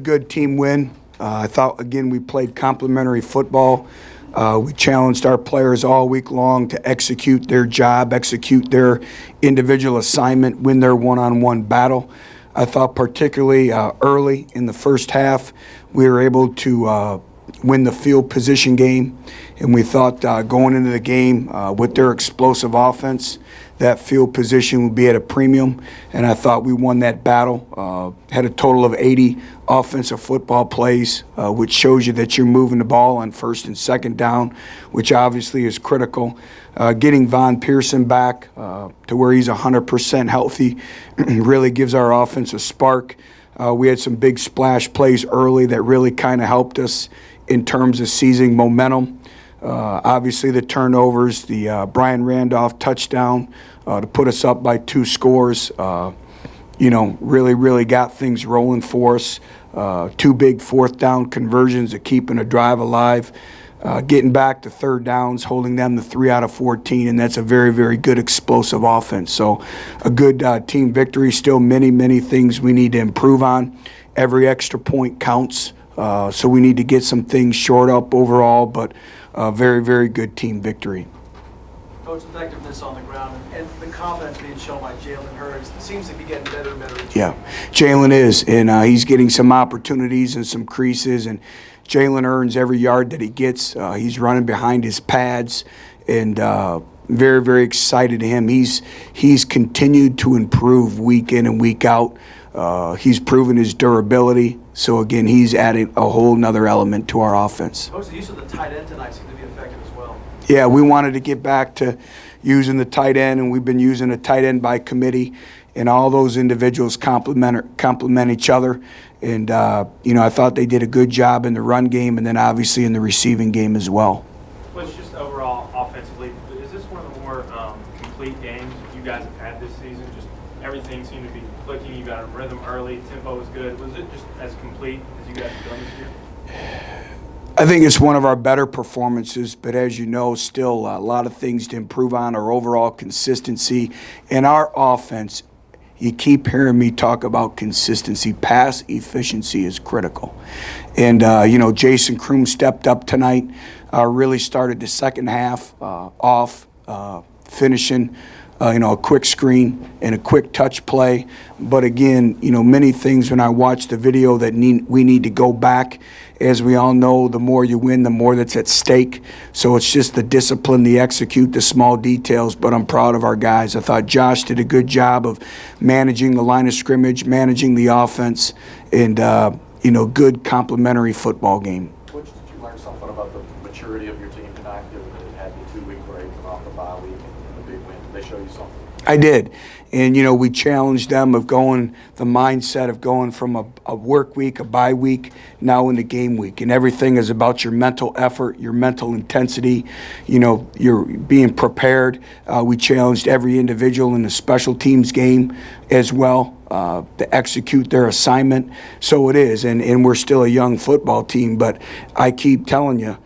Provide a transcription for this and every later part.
Good team win. I thought, again, we played complementary football. We challenged our players all week long to execute their job, execute their individual assignment, win their one-on-one battle. I thought particularly early in the first half, we were able to win the field position game, and we thought going into the game with their explosive offense, that field position would be at a premium, and I thought we won that battle. Had a total of 80 offensive football plays, which shows you that you're moving the ball on first and second down, which obviously is critical. Getting Von Pearson back to where he's 100% healthy really gives our offense a spark. We had some big splash plays early that really kind of helped us in terms of seizing momentum. Obviously the turnovers, the Brian Randolph touchdown to put us up by 2 scores, really got things rolling for us. 2 big fourth down conversions of keeping a drive alive. Getting back to third downs, holding them to 3 out of 14, and that's a very, very good explosive offense. So a good team victory. Still many things we need to improve on. Every extra point counts, so we need to get some things shored up overall, but very, very good team victory. Coach, effectiveness on the ground and the confidence being shown by Jalen Hurts seems to be getting better and better. Yeah, Jalen is, and he's getting some opportunities and some creases, and Jalen earns every yard that he gets. He's running behind his pads, and very, very excited to him. He's continued to improve week in and week out. He's proven his durability. So, again, he's adding a whole nother element to our offense. Coach, the use of the tight end tonight seemed to be effective as well. Yeah, we wanted to get back to using the tight end, and we've been using a tight end by committee, and all those individuals complement each other. And, I thought they did a good job in the run game and then obviously in the receiving game as well. Butch, just overall offensively, is this one of the more complete games you guys have had this season? Just everything seemed to be clicking. You got a rhythm early. Tempo was good. Was it just as complete as you guys have done this year? I think it's one of our better performances, but as you know, still a lot of things to improve on. Our overall consistency in our offense. You keep hearing me talk about consistency. Pass efficiency is critical. And, Jason Croom stepped up tonight, really started the second half off, finishing, a quick screen and a quick touch play. But again, many things when I watch the video that we need to go back. As we all know, the more you win, the more that's at stake. So it's just the discipline, the execute, the small details, but I'm proud of our guys. I thought Josh did a good job of managing the line of scrimmage, managing the offense, and, good complementary football game. Butch, did you learn something about the maturity of your team tonight, given that it had the 2-week break and off the bye week and the big win? Did they show you something? I did. And, we challenged them of the mindset of going from a work week, a bye week, now into game week. And everything is about your mental effort, your mental intensity, you're being prepared. We challenged every individual in the special teams game as well to execute their assignment. So it is. And we're still a young football team, but I keep telling you,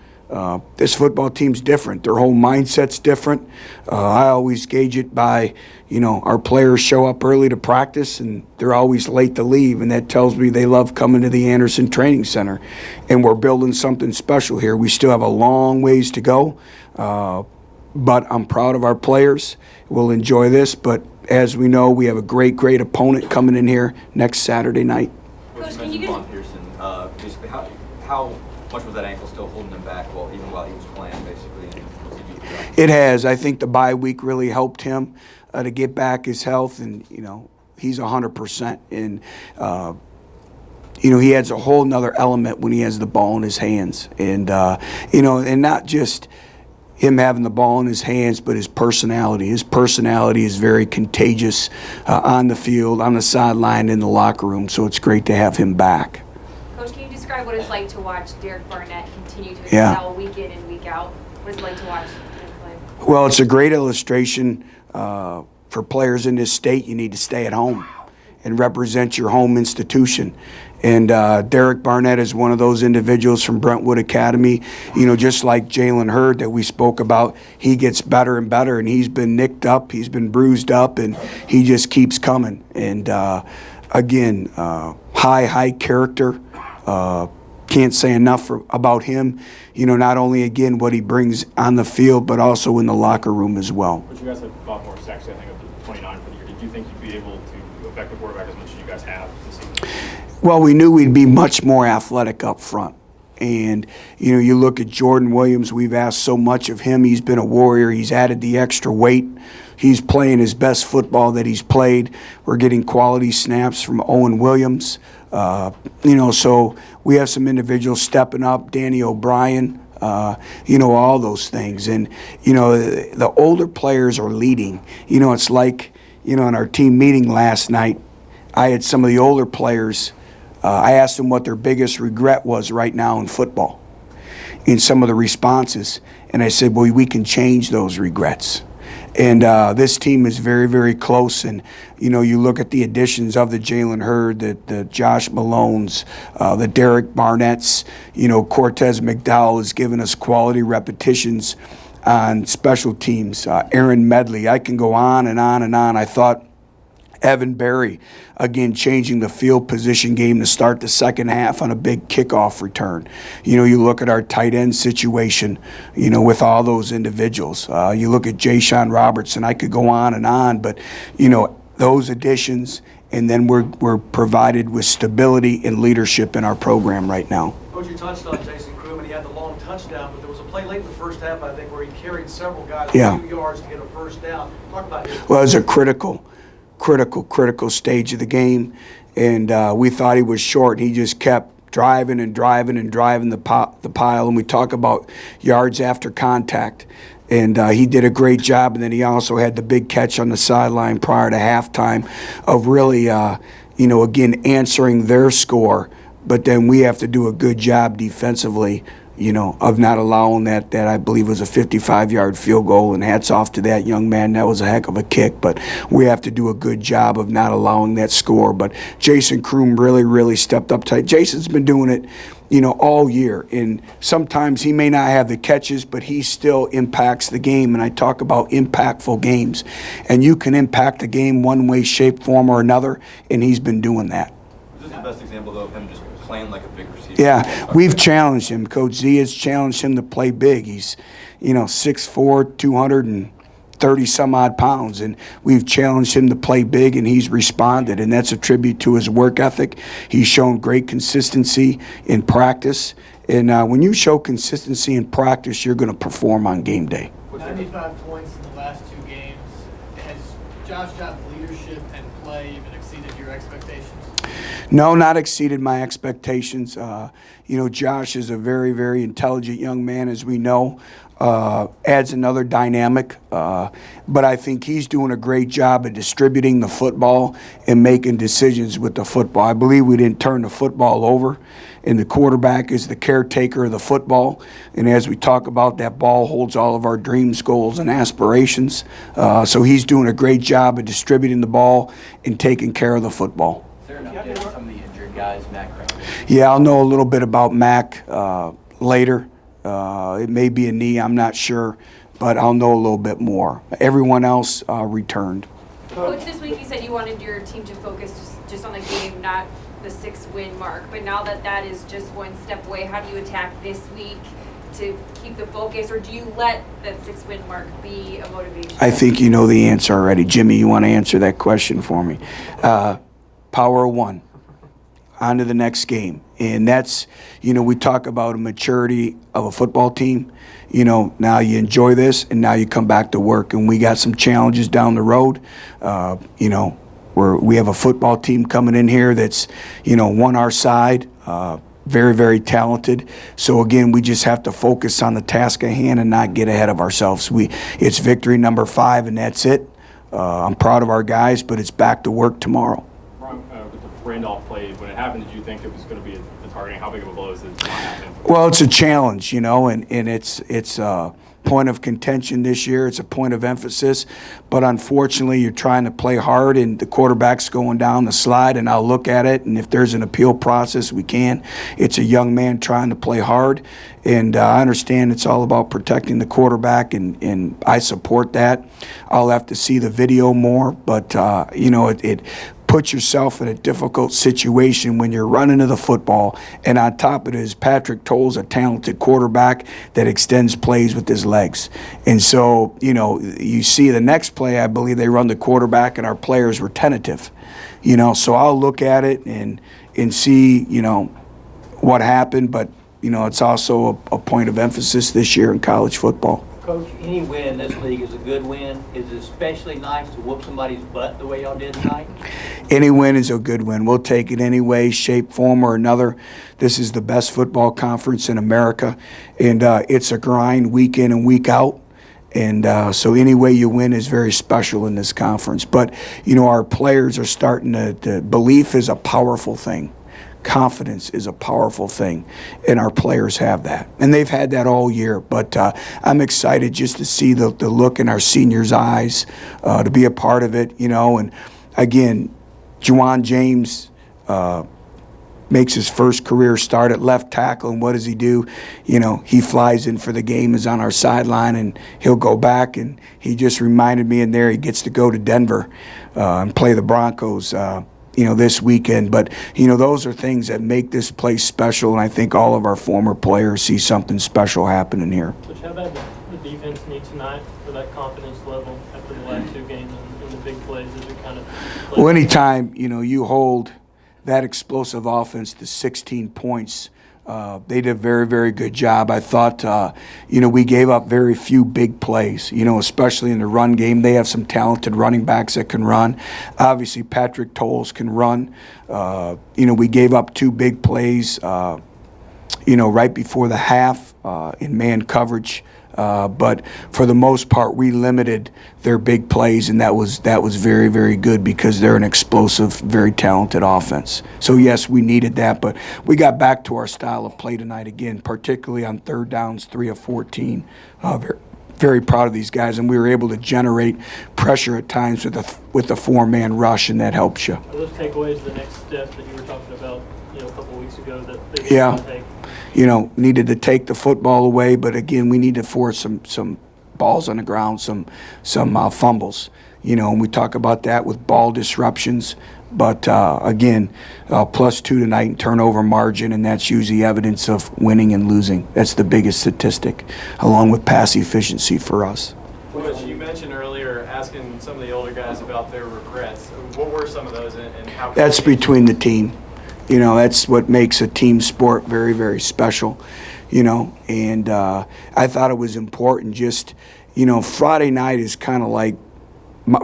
this football team's different. Their whole mindset's different. I always gauge it by, our players show up early to practice and they're always late to leave, and that tells me they love coming to the Anderson Training Center. And we're building something special here. We still have a long ways to go, but I'm proud of our players. We'll enjoy this, but as we know, we have a great opponent coming in here next Saturday night. Coach, can you get Von Pearson? Basically, how much was that ankle still holding him back even while he was playing, basically? It has. I think the bye week really helped him to get back his health, and he's 100%. And he adds a whole nother element when he has the ball in his hands, and and not just him having the ball in his hands, but his personality. His personality is very contagious on the field, on the sideline, in the locker room. So it's great to have him back. Coach, can you describe what it's like to watch Derek Barnett continue to excel week in and week out? What it's like to watch him play? Well, it's a great illustration for players in this state. You need to stay at home. and represent your home institution. And Derek Barnett is one of those individuals from Brentwood Academy, just like Jalen Hurd that we spoke about. He gets better and better, and he's been nicked up, he's been bruised up, and he just keeps coming. And again, high character. Can't say enough about him. Not only, again, what he brings on the field, but also in the locker room as well. But you guys have got more sacks, I think, up to 29 for the year. Did you think you'd be able to affect the quarterback as much as you guys have this season? Well, we knew we'd be much more athletic up front. And, you look at Jordan Williams, we've asked so much of him. He's been a warrior. He's added the extra weight. He's playing his best football that he's played. We're getting quality snaps from Owen Williams. So we have some individuals stepping up, Danny O'Brien, all those things. And, the older players are leading. It's like, in our team meeting last night, I had some of the older players. I asked them what their biggest regret was right now in football, in some of the responses. And I said, well, we can change those regrets. And this team is very, very close. And, you look at the additions of the Jalen Hurd, the Josh Malones, the Derek Barnetts. Cortez McDowell has given us quality repetitions on special teams. Aaron Medley. I can go on and on and on. I thought Evan Berry, again, changing the field position game to start the second half on a big kickoff return. You look at our tight end situation, with all those individuals. You look at Ja'Shawn Robertson. I could go on and on, but, those additions, and then we're provided with stability and leadership in our program right now. Coach, you touched on Jason Croom, and he had the long touchdown, but there was a play late in the first half, I think, where he carried several guys a few yards to get a first down. Talk about him. Well, it was a critical stage of the game, and we thought he was short. He just kept driving the pile, and we talk about yards after contact, and he did a great job. And then he also had the big catch on the sideline prior to halftime of really, again, answering their score. But then we have to do a good job defensively, of not allowing that I believe was a 55-yard field goal, and hats off to that young man. That was a heck of a kick, but we have to do a good job of not allowing that score. But Jason Croom really stepped up tight. Jason's been doing it, all year, and sometimes he may not have the catches, but he still impacts the game. And I talk about impactful games, and you can impact a game one way, shape, form, or another, and he's been doing that. Is this the best example, though, of him just playing like a big receiver? Yeah, we've challenged him. Coach Z has challenged him to play big. He's, 6'4", 230-some-odd pounds, and we've challenged him to play big, and he's responded, and that's a tribute to his work ethic. He's shown great consistency in practice, and when you show consistency in practice, you're going to perform on game day. 95 points in the last two games. Has Josh John's leadership and play even exceeded your expectations? No, not exceeded my expectations. Josh is a very, very intelligent young man, as we know. Adds another dynamic. But I think he's doing a great job of distributing the football and making decisions with the football. I believe we didn't turn the football over, and the quarterback is the caretaker of the football. And as we talk about, that ball holds all of our dreams, goals, and aspirations. So he's doing a great job of distributing the ball and taking care of the football. Is there an update on some of the injured guys, Mac? Yeah, I'll know a little bit about Mac later. It may be a knee, I'm not sure, but I'll know a little bit more. Everyone else returned. Coach, this week you said you wanted your team to focus just on the game, not the 6-win mark. But now that is just one step away, how do you attack this week to keep the focus, or do you let that 6-win mark be a motivation? I think you know the answer already. Jimmy, you want to answer that question for me? Power of one. On to the next game. And that's, we talk about a maturity of a football team. Now you enjoy this, and now you come back to work. And we got some challenges down the road. We have a football team coming in here that's, won our side. Very, very talented. So, again, we just have to focus on the task at hand and not get ahead of ourselves. It's victory number 5, and that's it. I'm proud of our guys, but it's back to work tomorrow. With the Randolph play, when it happened, did you think it was going to be a targeting? How big of a blow is it not happening? Well, it's a challenge, and it's point of contention this year. It's a point of emphasis. But unfortunately, you're trying to play hard, and the quarterback's going down the slide, and I'll look at it, and if there's an appeal process, we can. It's a young man trying to play hard, and I understand it's all about protecting the quarterback, and I support that. I'll have to see the video more, but, it puts yourself in a difficult situation when you're running to the football, and on top of it is Patrick Toll's a talented quarterback that extends plays with his legs. And so, you see the next play, I believe they run the quarterback and our players were tentative. So I'll look at it and see, what happened, but, it's also a point of emphasis this year in college football. Coach, any win in this league is a good win. Is it especially nice to whoop somebody's butt the way y'all did tonight? Any win is a good win. We'll take it any way, shape, form, or another. This is the best football conference in America, and it's a grind week in and week out. And so any way you win is very special in this conference. But, our players are starting to belief is a powerful thing. Confidence is a powerful thing, and our players have that. And they've had that all year, but I'm excited just to see the look in our seniors' eyes, to be a part of it, and again, Juwan James makes his first career start at left tackle, and what does he do? He flies in for the game, is on our sideline, and he'll go back, and he just reminded me in there he gets to go to Denver and play the Broncos this weekend. But, those are things that make this place special, and I think all of our former players see something special happening here. Which, how bad the defense need tonight for that confidence level after the last two games and the big plays as we kind of... Well, anytime, you hold that explosive offense to 16 points, they did a very, very good job. I thought, we gave up very few big plays, especially in the run game. They have some talented running backs that can run. Obviously, Patrick Tolles can run. We gave up 2 big plays, right before the half in man coverage. But for the most part, we limited their big plays, and that was very, very good because they're an explosive, very talented offense. So, yes, we needed that, but we got back to our style of play tonight again, particularly on third downs, 3 of 14. Very, very proud of these guys, and we were able to generate pressure at times with a 4-man rush, and that helps you. Are those takeaways the next step that you were talking about, a couple of weeks ago that they Yeah. take? Needed to take the football away, but again, we need to force some balls on the ground, some fumbles. And we talk about that with ball disruptions. But again, +2 tonight in turnover margin, and that's usually evidence of winning and losing. That's the biggest statistic, along with pass efficiency for us. Butch, you mentioned earlier asking some of the older guys about their regrets. What were some of those, and how? That's between the team. That's what makes a team sport very, very special, and I thought it was important just, Friday night is kind of like,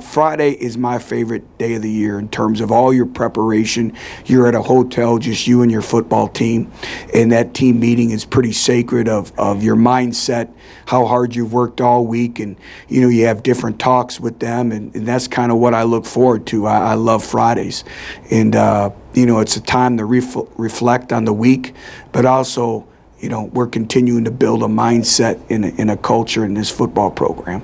Friday is my favorite day of the year in terms of all your preparation. You're at a hotel, just you and your football team, and that team meeting is pretty sacred of your mindset, how hard you've worked all week, and, you have different talks with them, and that's kind of what I look forward to. I love Fridays, and, it's a time to reflect on the week, but also, we're continuing to build a mindset in a culture in this football program.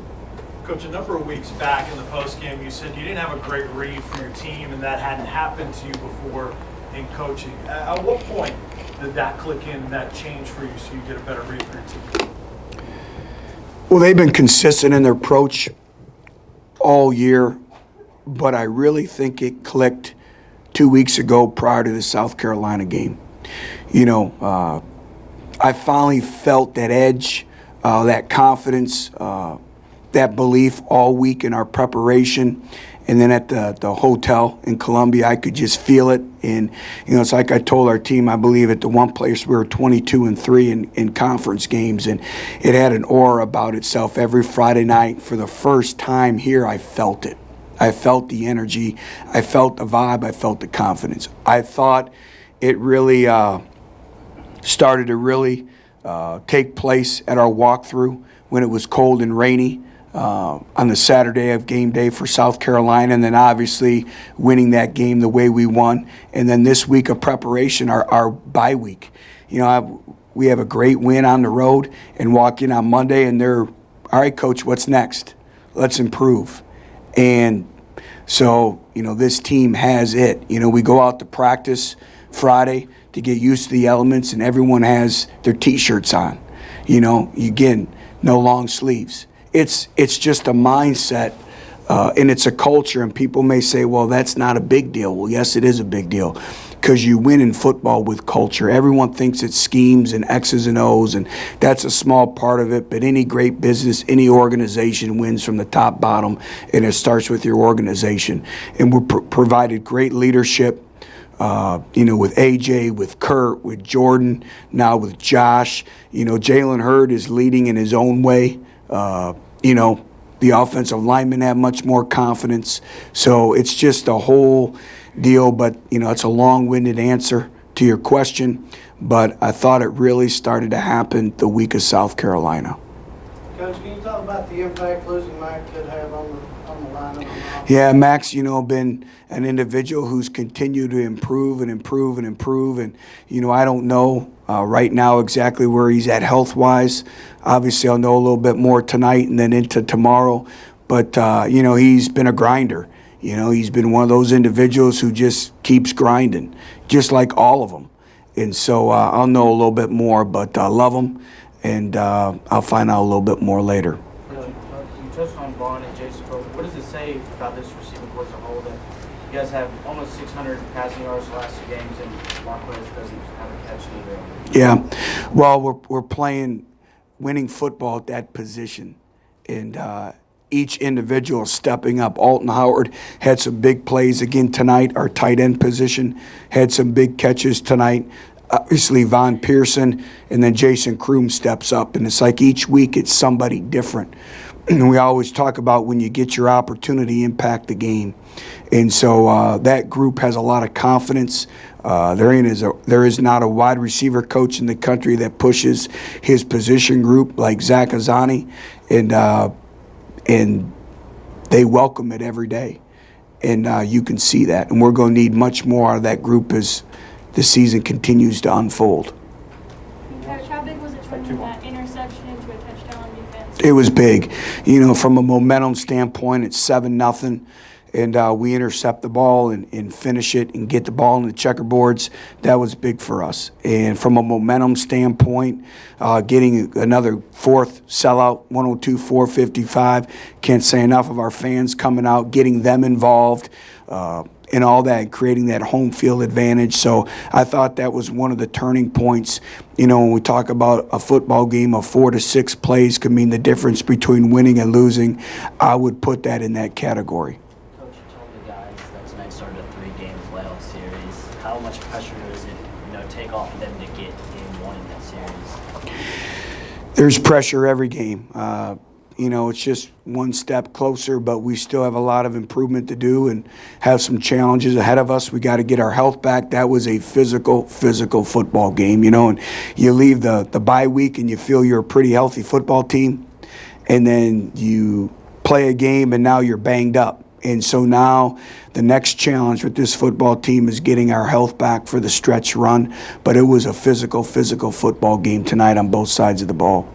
Coach, a number of weeks back in the postgame, you said you didn't have a great read for your team, and that hadn't happened to you before in coaching. At what point did that click in and that change for you so you get a better read for your team? Well, they've been consistent in their approach all year, but I really think it clicked 2 weeks ago prior to the South Carolina game. I finally felt that edge, that confidence, that belief all week in our preparation. And then at the hotel in Columbia, I could just feel it. And, it's like I told our team, I believe at the one place we were 22-3 in conference games. And it had an aura about itself every Friday night. For the first time here, I felt it. I felt the energy. I felt the vibe. I felt the confidence. I thought it really started to really take place at our walkthrough when it was cold and rainy. On the Saturday of game day for South Carolina, and then obviously winning that game the way we won. And then this week of preparation, our bye week. We have a great win on the road and walk in on Monday, and they're all right, coach, what's next? Let's improve. And so, this team has it. We go out to practice Friday to get used to the elements, and everyone has their T-shirts on. Again, no long sleeves. It's just a mindset, and it's a culture, and people may say, well, that's not a big deal. Well, yes, it is a big deal, because you win in football with culture. Everyone thinks it's schemes and X's and O's, and that's a small part of it, but any great business, any organization wins from the top, bottom, and it starts with your organization. And we're provided great leadership, with AJ, with Kurt, with Jordan, now with Josh. Jalen Hurd is leading in his own way. The offensive linemen have much more confidence. So it's just a whole deal, but, it's a long-winded answer to your question, but I thought it really started to happen the week of South Carolina. Coach, can you talk about the impact losing Mac could have on the line and on the offense? Yeah, Mac's, been an individual who's continued to improve and improve and improve. And, I don't know right now exactly where he's at health-wise. Obviously, I'll know a little bit more tonight and then into tomorrow. But, he's been a grinder. He's been one of those individuals who just keeps grinding, just like all of them. And so I'll know a little bit more, but I love him, and I'll find out a little bit more later. You touched on Vaughn and Jason Croom. What does it say about this receiving corps as a whole that you guys have almost 600 passing yards the last 2 games and Marquez doesn't have a catch either? Yeah, well, we're playing winning football at that position, and each individual stepping up. Alton Howard had some big plays again tonight. Our tight end position had some big catches tonight. Obviously, Von Pearson, and then Jason Croom steps up. And it's like each week it's somebody different. And we always talk about when you get your opportunity, impact the game. And so that group has a lot of confidence. There is not a wide receiver coach in the country that pushes his position group like Zach Azani. And they welcome it every day. And you can see that. And we're going to need much more out of that group as the season continues to unfold. Coach, how big was it turning that interception into a touchdown on defense? It was big. From a momentum standpoint, it's 7-0. And we intercept the ball and finish it and get the ball in the checkerboards. That was big for us. And from a momentum standpoint, getting another fourth sellout, 102-455. Can't say enough of our fans coming out, getting them involved, and all that, creating that home field advantage. So I thought that was one of the turning points. When we talk about a football game of 4 to 6 plays could mean the difference between winning and losing, I would put that in that category. How much pressure does it, take off of them to get game 1 in that series? There's pressure every game. It's just one step closer, but we still have a lot of improvement to do and have some challenges ahead of us. We got to get our health back. That was a physical football game, and you leave the bye week and you feel you're a pretty healthy football team, and then you play a game and now you're banged up. And so now the next challenge with this football team is getting our health back for the stretch run. But it was a physical football game tonight on both sides of the ball.